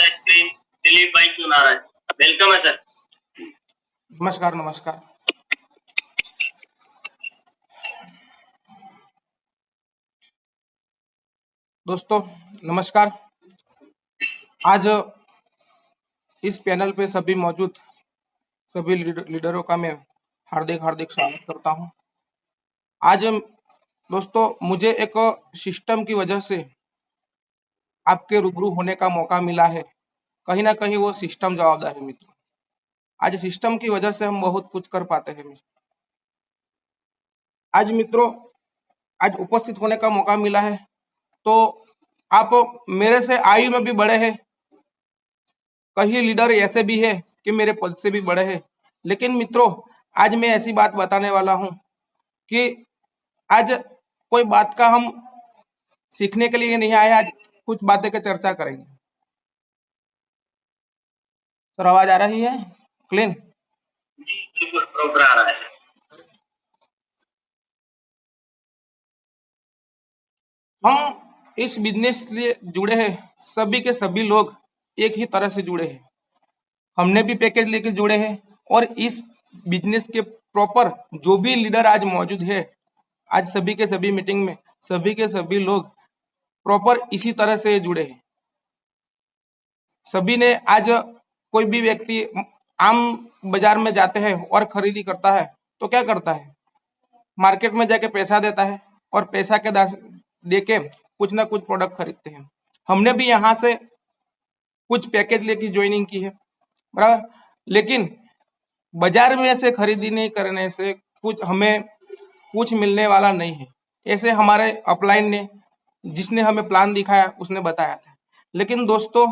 The screen Dilip भाई Chunara. Welcome है sir. नमस्कार नमस्कार। दोस्तों नमस्कार। आज इस पैनल पे सभी मौजूद सभी लीडरों का मैं हार्दिक हार्दिक स्वागत करता हूं। आज दोस्तों मुझे एक सिस्टम की वजह से आपके रूबरू होने का मौका मिला है। कहीं ना कहीं वो सिस्टम जवाबदार है मित्रों। आज सिस्टम की वजह से हम बहुत कुछ कर पाते हैं। आज मित्रों आज उपस्थित होने का मौका मिला है तो आप मेरे से आयु में भी बड़े हैं, कई लीडर ऐसे भी है कि मेरे पद से भी बड़े हैं, लेकिन मित्रों आज मैं ऐसी बात बताने वाला हूं कि आज कोई बात का हम सीखने के लिए नहीं आए, आज कुछ बातें की चर्चा करेंगे। सर आवाज आ रही है क्लीन? जी बिल्कुल प्रॉपर आ रहा है सर। हम इस बिजनेस से जुड़े हैं, सभी के सभी लोग एक ही तरह से जुड़े हैं। हमने भी पैकेज लेके जुड़े हैं और इस बिजनेस के प्रॉपर जो भी लीडर आज मौजूद है, आज सभी के सभी मीटिंग में सभी के सभी लोग प्रॉपर इसी तरह से जुड़े हैं। सभी ने आज कोई भी व्यक्ति आम बाजार में जाते हैं और खरीदी करता है तो क्या करता है, मार्केट में जाके पैसा देता है और पैसा के देके कुछ ना कुछ प्रोडक्ट खरीदते हैं। हमने भी यहाँ से कुछ पैकेज लेके ज्वाइनिंग की है, बराबर, लेकिन बाजार में से खरीदी नहीं करने से कुछ हमें कुछ मिलने वाला नहीं है। ऐसे हमारे अपलाइन ने जिसने हमें प्लान दिखाया उसने बताया था। लेकिन दोस्तों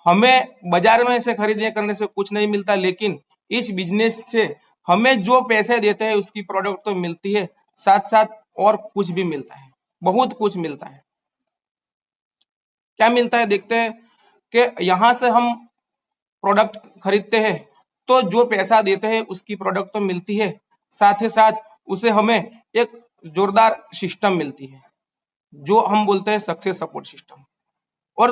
हमें बाजार में से खरीदी करने से कुछ नहीं मिलता, लेकिन इस बिजनेस से हमें जो पैसे देते हैं उसकी प्रोडक्ट तो मिलती है, साथ साथ और कुछ भी मिलता है, बहुत कुछ मिलता है। क्या मिलता है देखते हैं कि यहाँ से हम प्रोडक्ट खरीदते हैं तो जो पैसा देते हैं उसकी प्रोडक्ट तो मिलती है, साथ ही साथ उसे हमें एक जोरदार सिस्टम मिलती है जो हम बोलते हैं सक्सेस सपोर्ट सिस्टम। और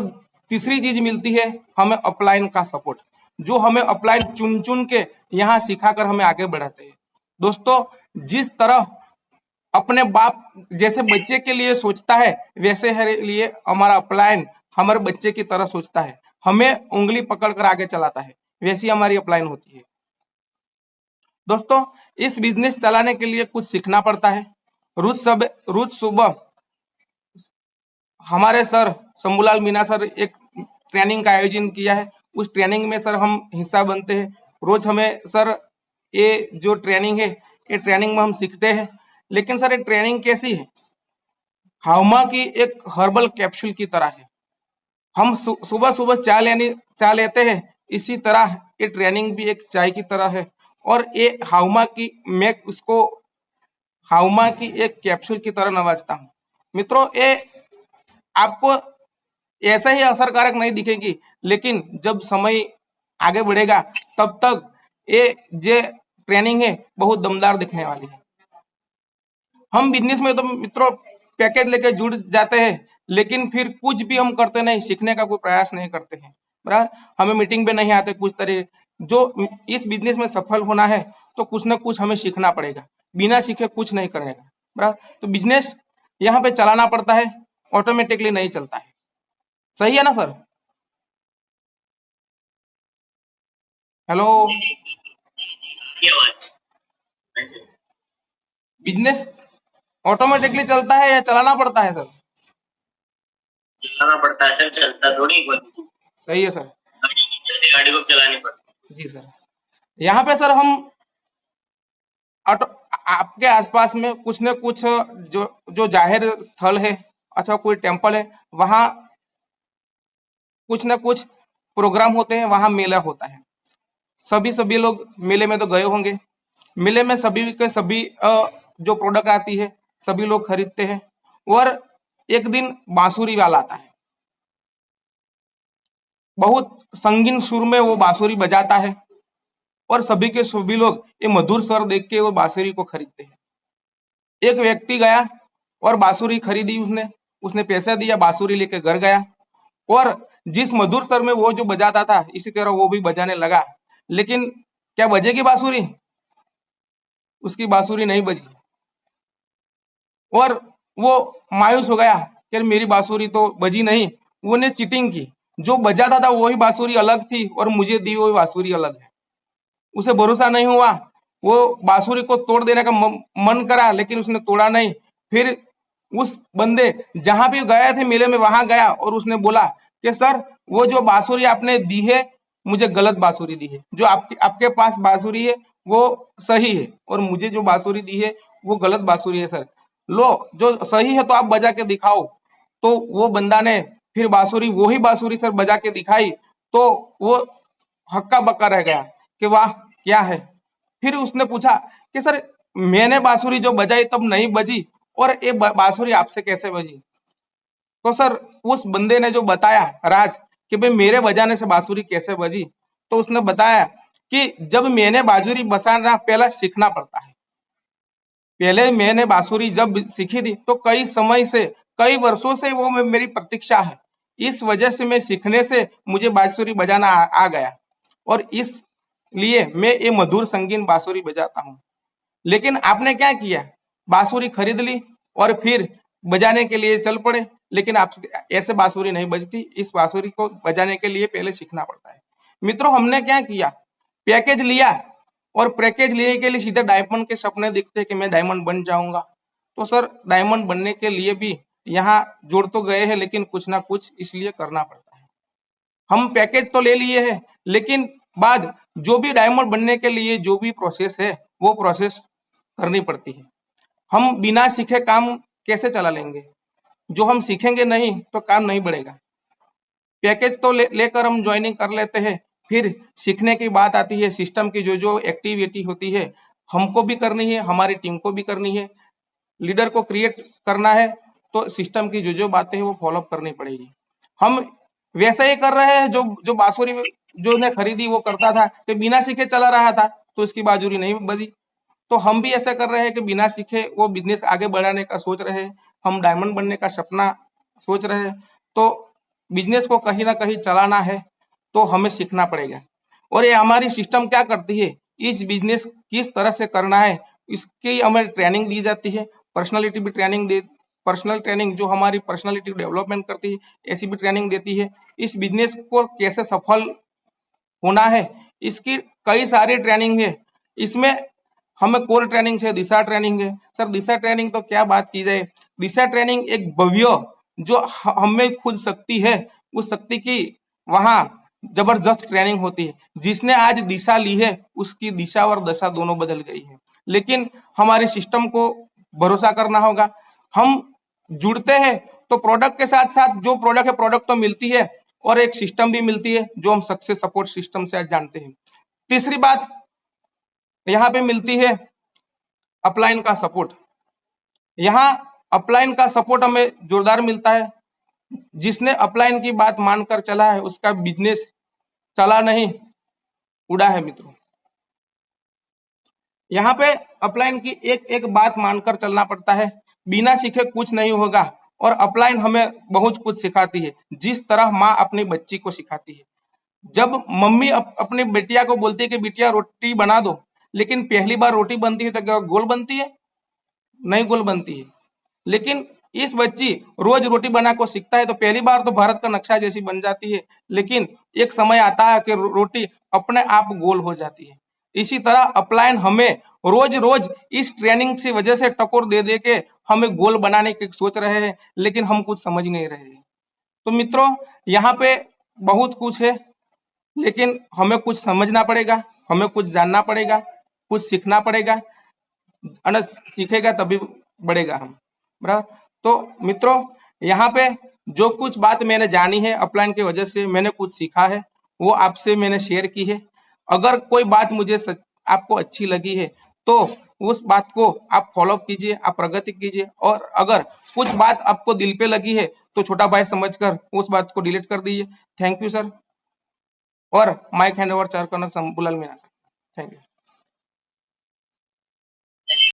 तीसरी चीज मिलती है हमें अपलाइन का सपोर्ट, जो हमें अपलाइन चुन चुन के यहाँ सिखाकर हमें आगे बढ़ाते हैं। दोस्तों जिस तरह अपने बाप जैसे बच्चे के लिए सोचता है वैसे हमारे लिए हमारा अपलाइन हमारे बच्चे की तरह सोचता है, हमें उंगली पकड़कर आगे चलाता है, वैसी हमारी अपलाइन होती है। दोस्तों इस बिजनेस चलाने के लिए कुछ सीखना पड़ता है। रोज सुबह हमारे सर शंभूलाल मीना सर एक ट्रेनिंग का आयोजन किया है, उस ट्रेनिंग में सर हम हिस्सा बनते हैं। रोज हमें सर ये जो ट्रेनिंग है ये ट्रेनिंग में हम सीखते हैं। लेकिन सर ये ट्रेनिंग कैसी है, हाउमा की एक हर्बल कैप्सूल की तरह है। हम सुबह सुबह चाय लेते हैं, इसी तरह ये ट्रेनिंग भी एक चाय की तरह है। और ये हाउमा की मैं उसको हाउमा की एक कैप्सूल की तरह नवाजता हूँ। मित्रों ये आपको ऐसा ही असरकारक नहीं दिखेगी, लेकिन जब समय आगे बढ़ेगा तब तक ये जो ट्रेनिंग है बहुत दमदार दिखने वाली है। हम बिजनेस में तो मित्रों पैकेज लेके जुड़ जाते हैं, लेकिन फिर कुछ भी हम करते नहीं, सीखने का कोई प्रयास नहीं करते हैं, बराबर। हमें मीटिंग पे नहीं आते कुछ तरह, जो इस बिजनेस में सफल होना है तो कुछ ना कुछ हमें सीखना पड़ेगा, बिना सीखे कुछ नहीं करेगा, बराबर। तो बिजनेस यहाँ पे चलाना पड़ता है, ऑटोमेटिकली नहीं चलता है। सही है ना सर? हेलो, बिजनेस ऑटोमेटिकली चलता है या चलाना पड़ता है सर? चलाना पड़ता है सर, चलता थोड़ी। सही है सर, गाड़ी को चलानी पड़ती। जी सर। यहाँ पे सर हम आपके आसपास में कुछ न कुछ जो जाहिर स्थल है अथवा कोई टेम्पल है, वहां कुछ न कुछ प्रोग्राम होते हैं, वहां मेला होता है। सभी लोग मेले में तो गए होंगे। मेले में सभी के सभी जो प्रोडक्ट आती है सभी लोग खरीदते हैं। और एक दिन बांसुरी वाला आता है, बहुत संगीन सुर में वो बांसुरी बजाता है और सभी के सभी लोग ये मधुर स्वर देख के वो बांसुरी को खरीदते हैं। एक व्यक्ति गया और बांसुरी खरीदी, उसने पैसा दिया, बांसुरी लेके घर गया और जिस मधुर स्वर में वो जो बजाता था इसी तरह वो भी बजाने लगा, लेकिन क्या बजेगी बांसुरी? उसकी बांसुरी नहीं बजी और वो मायूस हो गया कि मेरी बांसुरी तो बजी नहीं। वो ने चीटिंग की, जो बजाता था वही बांसुरी अलग थी और मुझे दी हुई बांसुरी अलग है। उसे भरोसा नहीं हुआ, वो बांसुरी को तोड़ देने का मन करा लेकिन उसने तोड़ा नहीं। फिर उस बंदे जहां भी गए थे मेले में वहां गया और उसने बोला कि सर वो जो बांसुरी आपने दी है मुझे गलत बांसुरी दी है, जो आपके पास बांसुरी है वो सही है और मुझे जो बांसुरी दी है वो गलत बांसुरी है सर। लो जो सही है तो आप बजा के दिखाओ। तो वो बंदा ने फिर बांसुरी वही बांसुरी सर बजा के दिखाई, तो वो हक्का बक्का रह गया कि वाह क्या है। फिर उसने पूछा कि सर मैंने बांसुरी जो बजाई तब नहीं बजी और ये बांसुरी आपसे कैसे बजी? तो सर उस बंदे ने जो बताया राज कि भाई मेरे बजाने से बांसुरी कैसे बजी, तो उसने बताया कि जब मैंने बांसुरी बजाना पहला सीखना पड़ता है। पहले मैंने बांसुरी जब सीखी थी तो कई समय से कई वर्षों से वो मेरी प्रतीक्षा है। इस वजह से मैं सीखने से मुझे बांसुरी बजाना आ गया और इसलिए मैं ये मधुर संगीन बांसुरी बजाता हूँ। लेकिन आपने क्या किया? बांसुरी खरीद ली और फिर बजाने के लिए चल पड़े, लेकिन आप ऐसे बांसुरी नहीं बजती। इस बांसुरी को बजाने के लिए पहले सीखना पड़ता है। मित्रों हमने क्या किया? पैकेज लिया और पैकेज लेने के लिए सीधे डायमंड के सपने दिखते कि मैं डायमंड बन जाऊंगा। तो सर डायमंड बनने के लिए भी यहाँ जुड़ तो गए हैं लेकिन कुछ ना कुछ इसलिए करना पड़ता है। हम पैकेज तो ले लिए हैं लेकिन बाद जो भी डायमंड बनने के लिए जो भी प्रोसेस है वो प्रोसेस करनी पड़ती है। हम बिना सीखे काम कैसे चला लेंगे? जो हम सीखेंगे नहीं तो काम नहीं बढ़ेगा। पैकेज तो लेकर हम ज्वाइनिंग कर लेते हैं, फिर सीखने की बात आती है, सिस्टम की जो जो एक्टिविटी होती है हमको भी करनी है, हमारी टीम को भी करनी है, लीडर को क्रिएट करना है, तो सिस्टम की जो जो बातें हैं वो फॉलो करनी पड़ेगी। हम वैसा ही कर रहे हैं जो जो बांसुरी जो ने खरीदी वो करता था कि बिना सीखे चला रहा था तो उसकी बांसुरी नहीं बजी। तो हम भी ऐसा कर रहे हैं कि बिना सीखे वो बिजनेस आगे बढ़ाने का सोच रहे हैं, हम डायमंड बनने का सपना सोच रहे हैं। तो बिजनेस को कहीं ना कहीं चलाना है तो हमें सीखना पड़ेगा। और ये हमारी सिस्टम क्या करती है, इस बिजनेस किस तरह से करना है इसकी हमें ट्रेनिंग दी जाती है। पर्सनालिटी भी ट्रेनिंग दे पर्सनल ट्रेनिंग जो हमारी पर्सनालिटी डेवलपमेंट करती है ऐसी भी ट्रेनिंग देती है। इस बिजनेस को कैसे सफल होना है इसकी कई सारी ट्रेनिंग है। इसमें हमें कोर ट्रेनिंग से दिशा ट्रेनिंग है। सर दिशा ट्रेनिंग तो क्या बात की जाए, दिशा ट्रेनिंग एक भव्य जो हमें खुद शक्ति है उस शक्ति की वहां जबरदस्त ट्रेनिंग होती है। जिसने आज दिशा ली है उसकी दिशा और दशा दोनों बदल गई है। लेकिन हमारे सिस्टम को भरोसा करना होगा। हम जुड़ते हैं तो प्रोडक्ट के साथ साथ जो प्रोडक्ट है प्रोडक्ट तो मिलती है और एक सिस्टम भी मिलती है जो हम सक्सेस सपोर्ट सिस्टम से आज जानते हैं। तीसरी बात यहाँ पे मिलती है अपलाइन का सपोर्ट। यहाँ अपलाइन का सपोर्ट हमें जोरदार मिलता है। जिसने अपलाइन की बात मानकर चला है उसका बिजनेस चला नहीं उड़ा है मित्रों। यहाँ पे अपलाइन की एक एक बात मानकर चलना पड़ता है, बिना सीखे कुछ नहीं होगा। और अपलाइन हमें बहुत कुछ सिखाती है, जिस तरह माँ अपनी बच्ची को सिखाती है। जब मम्मी अपनी बेटिया को बोलती है कि बिटिया रोटी बना दो, लेकिन पहली बार रोटी बनती है तो क्या गोल बनती है? नहीं गोल बनती है। लेकिन इस बच्ची रोज रोटी बना को सीखता है तो पहली बार तो भारत का नक्शा जैसी बन जाती है, लेकिन एक समय आता है कि रोटी अपने आप गोल हो जाती है। इसी तरह अपलाइन हमें रोज रोज इस ट्रेनिंग की वजह से टकोर दे दे के हमें गोल बनाने की सोच रहे हैं, लेकिन हम कुछ समझ नहीं रहे हैं। तो मित्रों यहाँ पे बहुत कुछ है, लेकिन हमें कुछ समझना पड़ेगा, हमें कुछ जानना पड़ेगा, कुछ सीखना पड़ेगा। सीखेगा तभी बढ़ेगा हम, बराबर। तो मित्रों यहाँ पे जो कुछ बात मैंने जानी है अपलाइन की वजह से मैंने कुछ सीखा है वो आपसे मैंने शेयर की है। अगर कोई बात मुझे आपको अच्छी लगी है तो उस बात को आप फॉलो कीजिए, आप प्रगति कीजिए। और अगर कुछ बात आपको दिल पे लगी है तो छोटा भाई समझकर उस बात को डिलीट कर दीजिए। Thank you sir. और माइक हैंड ओवर चार करना बुलाल मीना। Thank you.